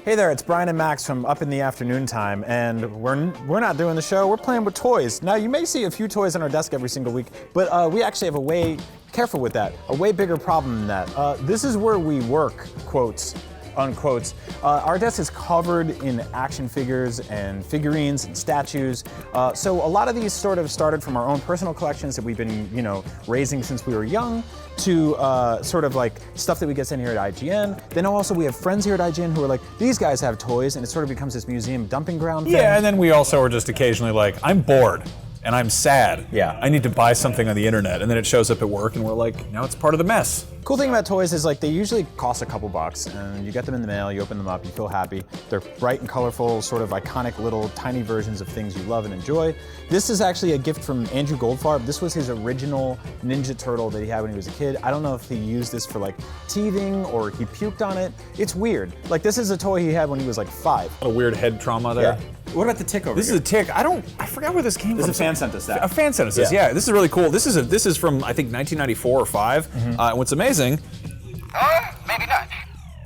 Hey there, it's Brian and Max from Up in the Afternoon Time, and we're not doing the show, we're playing with toys. Now, you may see a few toys on our desk every single week, but we actually have a way, careful with that, a way bigger problem than that. This is where we work, quotes, unquotes. Our desk is covered in action figures and figurines and statues. So a lot of these sort of started from our own personal collections that we've been, raising since we were young, to sort of like stuff that we get sent here at IGN. Then also we have friends here at IGN who are like, these guys have toys, and it sort of becomes this museum dumping ground thing. Yeah, and then we also are just occasionally like, I'm bored. And I'm sad. Yeah. I need to buy something on the internet, and then it shows up at work, and we're like, now it's part of the mess. Cool thing about toys is like they usually cost a couple bucks, and you get them in the mail, you open them up, you feel happy. They're bright and colorful, sort of iconic little tiny versions of things you love and enjoy. This is actually a gift from Andrew Goldfarb. This was his original Ninja Turtle that he had when he was a kid. I don't know if he used this for like teething or he puked on it. It's weird. Like this is a toy he had when he was like 5. A weird head trauma there. Yeah. What about the tick over here? This is a tick. I forgot where this came from. This is a fan sent us that. A fan sent us this. Yeah, this is really cool. This is from I think 1994 or 5. And what's amazing? Maybe not.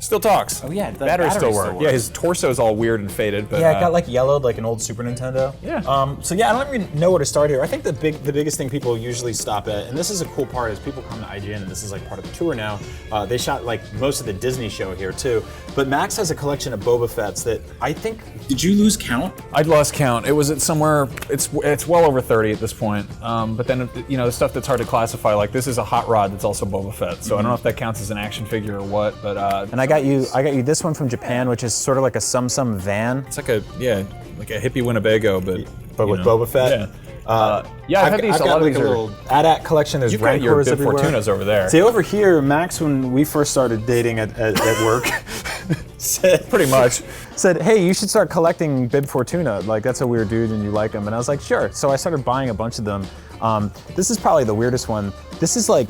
Still talks. Oh yeah, the battery still works. Yeah, his torso's all weird and faded, but yeah, it got like yellowed like an old Super Nintendo. Yeah. So yeah, I don't even know where to start here. I think the biggest thing people usually stop at, and this is a cool part, is people come to IGN, and this is like part of the tour now. They shot like most of the Disney show here too. But Max has a collection of Boba Fett's that I think. Did you lose count? I'd lost count. It was at somewhere. It's well over 30 at this point. But then the stuff that's hard to classify, like this is a hot rod that's also Boba Fett. So I don't know if that counts as an action figure or what. But and I got you this one from Japan, which is sort of like a Sum van. It's like a hippie Winnebago, but with Boba Fett. Yeah, I've had these. I've got like a little AT-AT collection. There's Rancors your Bib everywhere. Fortunas over there. See, over here, Max, when we first started dating at work, said, hey, you should start collecting Bib Fortuna. Like, that's a weird dude and you like him. And I was like, sure. So I started buying a bunch of them. This is probably the weirdest one. This is like,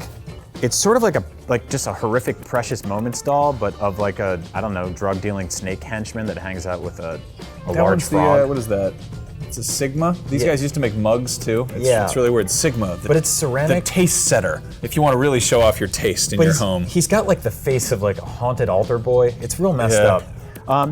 it's sort of like just a horrific Precious Moments doll, but of like a, I don't know, drug dealing snake henchman that hangs out with a large frog. What is that? It's a Sigma. These guys used to make mugs too. It's really weird. Sigma. But it's ceramic. The taste setter. If you want to really show off your taste in your home. He's got like the face of like a haunted altar boy. It's real messed up.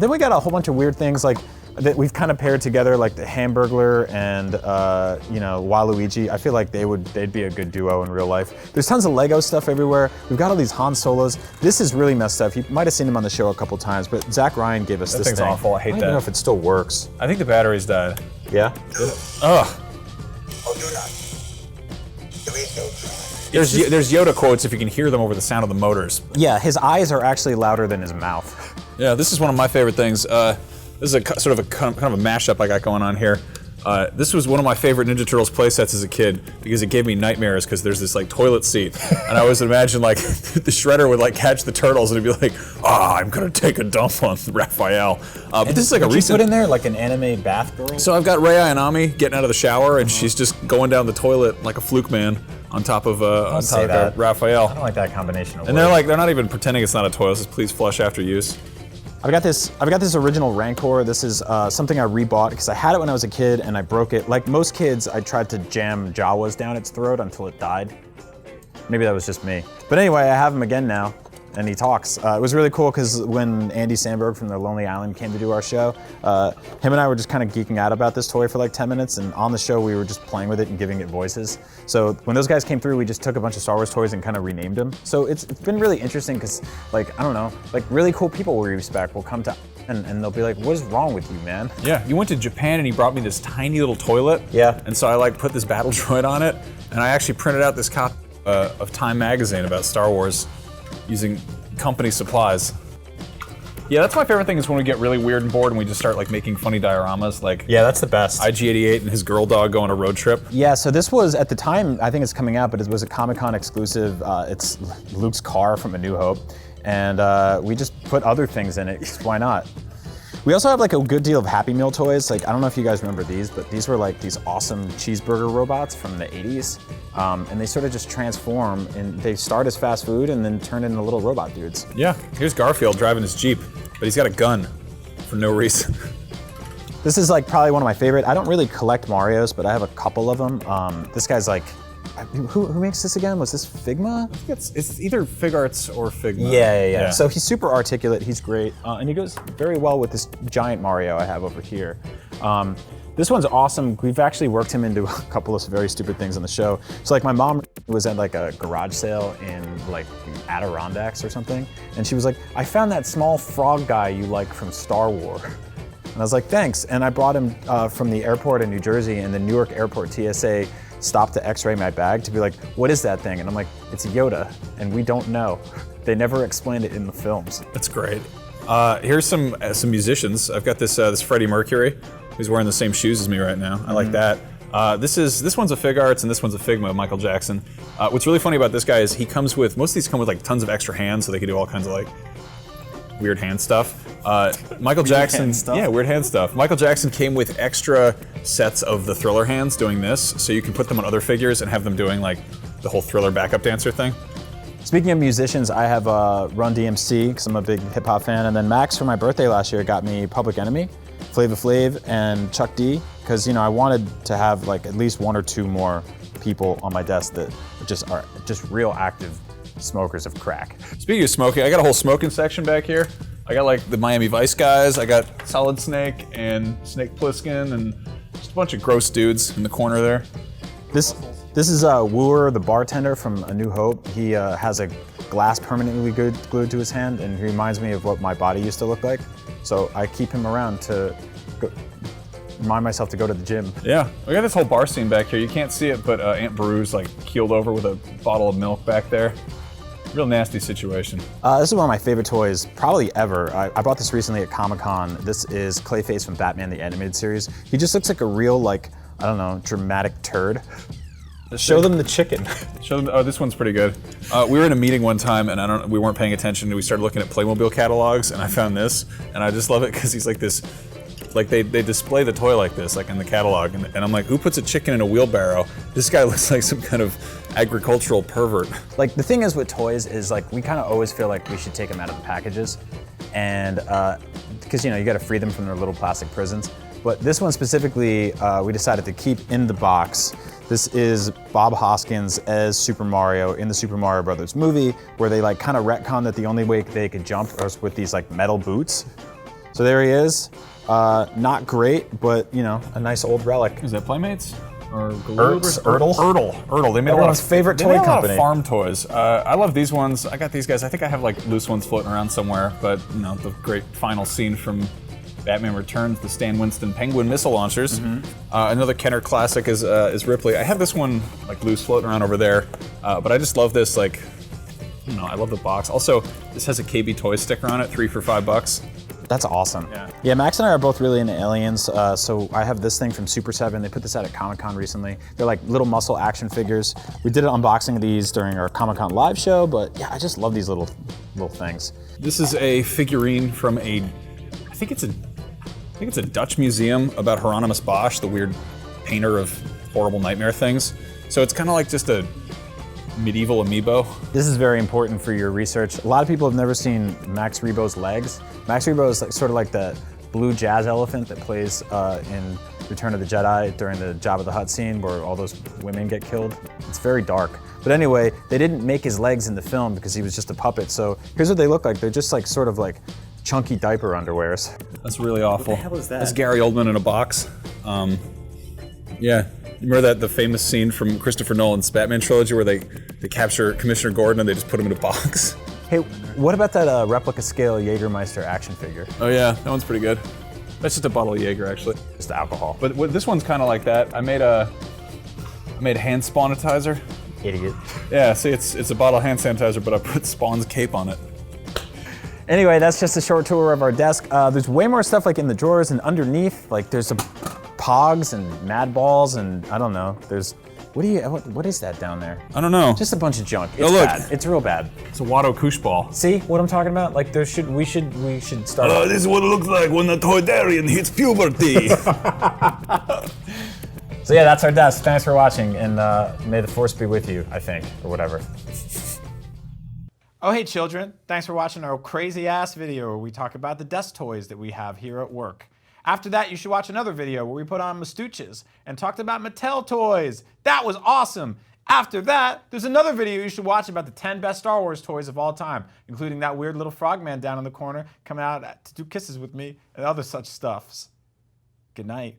Then we got a whole bunch of weird things like that we've kind of paired together, like the Hamburglar and Waluigi. I feel like they'd be a good duo in real life. There's tons of Lego stuff everywhere. We've got all these Han Solos. This is really messed up. You might have seen him on the show a couple times, but Zach Ryan gave us this thing. That thing's awful. I hate that. I don't know if it still works. I think the battery's died. Yeah? Ugh. There's Yoda quotes if you can hear them over the sound of the motors. Yeah, his eyes are actually louder than his mouth. Yeah, this is one of my favorite things. This is a sort of a kind of a mashup I got going on here. This was one of my favorite Ninja Turtles playsets as a kid because it gave me nightmares because there's this like toilet seat, and I always imagine like the Shredder would like catch the turtles and he'd be like, I'm gonna take a dump on Raphael. But this is like a recent. You put in there like an anime bath girl. So I've got Rei Ayanami getting out of the shower and she's just going down the toilet like a fluke man on top of Raphael. I don't like that combination of And they're not even pretending it's not a toilet. It says please flush after use. I've got this original Rancor. This is something I rebought because I had it when I was a kid and I broke it. Like most kids, I tried to jam Jawas down its throat until it died. Maybe that was just me. But anyway, I have him again now, and he talks. It was really cool because when Andy Samberg from The Lonely Island came to do our show, him and I were just kind of geeking out about this toy for like 10 minutes, and on the show we were just playing with it and giving it voices. So when those guys came through, we just took a bunch of Star Wars toys and kind of renamed them. So it's been really interesting because, like, I don't know, like really cool people we respect will come to and they'll be like, what is wrong with you, man? Yeah, you went to Japan and he brought me this tiny little toilet. Yeah. And so I like put this battle droid on it, and I actually printed out this copy of Time magazine about Star Wars using company supplies. Yeah, that's my favorite thing is when we get really weird and bored and we just start like making funny dioramas, like yeah, that's the best. IG-88 and his girl dog go on a road trip. Yeah, so this was at the time, I think it's coming out, but it was a Comic-Con exclusive. It's Luke's car from A New Hope, and we just put other things in it, 'cause why not? We also have like a good deal of Happy Meal toys. Like, I don't know if you guys remember these, but these were like these awesome cheeseburger robots from the 80s. And they sort of just transform, and they start as fast food and then turn into little robot dudes. Yeah, here's Garfield driving his Jeep, but he's got a gun for no reason. This is like probably one of my favorite. I don't really collect Marios, but I have a couple of them. This guy's like who makes this again? Was this Figma? It's either FigArts or Figma. Yeah. So he's super articulate, he's great, and he goes very well with this giant Mario I have over here. This one's awesome. We've actually worked him into a couple of very stupid things on the show. So like my mom was at like a garage sale in like Adirondacks or something, and she was like, I found that small frog guy you like from Star Wars. And I was like, thanks. And I brought him from the airport in New Jersey, and the Newark airport TSA stopped to x-ray my bag to be like, what is that thing? And I'm like, it's Yoda, and we don't know. They never explained it in the films. That's great. Here's some musicians. I've got this Freddie Mercury. He's wearing the same shoes as me right now. I like that. This one's a FigArts and this one's a Figma, Michael Jackson. What's really funny about this guy is most of these come with like tons of extra hands, so they can do all kinds of like weird hand stuff. Michael Jackson, weird hand stuff. Michael Jackson came with extra sets of the Thriller hands doing this, so you can put them on other figures and have them doing like the whole Thriller backup dancer thing. Speaking of musicians, I have Run DMC because I'm a big hip hop fan, and then Max for my birthday last year got me Public Enemy, Flavor Flav, and Chuck D, because I wanted to have like at least one or two more people on my desk that are just real active smokers of crack. Speaking of smoking, I got a whole smoking section back here. I got like the Miami Vice guys, I got Solid Snake and Snake Plissken and just a bunch of gross dudes in the corner there. This is Wooer, the bartender from A New Hope. He has a glass permanently glued to his hand, and he reminds me of what my body used to look like. So I keep him around to remind myself to go to the gym. Yeah, we got this whole bar scene back here. You can't see it, but Aunt Beru's like keeled over with a bottle of milk back there. Real nasty situation. This is one of my favorite toys, probably ever. I bought this recently at Comic-Con. This is Clayface from Batman the Animated Series. He just looks like a real, like, I don't know, dramatic turd. Show them the chicken. Show them. Oh, this one's pretty good. We were in a meeting one time, and we weren't paying attention. And we started looking at Playmobil catalogs, and I found this, and I just love it because he's like this. Like they display the toy like this, like in the catalog, and I'm like, who puts a chicken in a wheelbarrow? This guy looks like some kind of agricultural pervert. Like the thing is with toys is like we kind of always feel like we should take them out of the packages, and because you got to free them from their little plastic prisons. But this one specifically, we decided to keep in the box. This is Bob Hoskins as Super Mario in the Super Mario Brothers movie, where they like kind of retcon that the only way they could jump was with these like metal boots. So there he is. Not great, but a nice old relic. Is that Playmates? Or Ertl? Ertl. They made everyone's favorite toy company. A lot of farm toys. I love these ones. I got these guys. I think I have like loose ones floating around somewhere, but the great final scene from Batman Returns, the Stan Winston Penguin missile launchers. Another Kenner classic is Ripley. I have this one like loose floating around over there, but I just love this like, I love the box. Also, this has a KB Toy sticker on it, 3 for $5. That's awesome. Yeah, Max and I are both really into aliens, so I have this thing from Super 7. They put this out at Comic-Con recently. They're like little muscle action figures. We did an unboxing of these during our Comic-Con live show, but yeah, I just love these little things. This is a figurine from I think it's a Dutch museum about Hieronymus Bosch, the weird painter of horrible nightmare things. So it's kind of like just a medieval amiibo. This is very important for your research. A lot of people have never seen Max Rebo's legs. Max Rebo is sort of like the blue jazz elephant that plays in Return of the Jedi during the Jabba the Hutt scene where all those women get killed. It's very dark. But anyway, they didn't make his legs in the film because he was just a puppet. So here's what they look like. They're just like sort of like chunky diaper underwears. That's really awful. What the hell is that? That's Gary Oldman in a box. Yeah. You remember the famous scene from Christopher Nolan's Batman trilogy where they capture Commissioner Gordon and they just put him in a box? Hey, what about that replica scale Jägermeister action figure? Oh yeah, that one's pretty good. That's just a bottle of Jaeger, actually. Just alcohol. But this one's kind of like that. I made hand sanitizer. Idiot. Yeah, see, it's a bottle of hand sanitizer, but I put Spawn's cape on it. Anyway, that's just a short tour of our desk. There's way more stuff like in the drawers and underneath. Like there's some Pogs and Mad Balls and I don't know. There's what is that down there? I don't know. Just a bunch of junk. It's look. bad. It's real bad. It's a Watto Koosh ball. See what I'm talking about? Like we should start. This is what it looks like when a Toydarian hits puberty. So yeah, that's our desk. Thanks for watching, and may the force be with you, I think, or whatever. Oh hey children, thanks for watching our crazy ass video where we talk about the desk toys that we have here at work. After that, you should watch another video where we put on Mastuches and talked about Mattel toys. That was awesome. After that, there's another video you should watch about the 10 best Star Wars toys of all time, including that weird little frogman down in the corner coming out to do kisses with me and other such stuffs. Good night.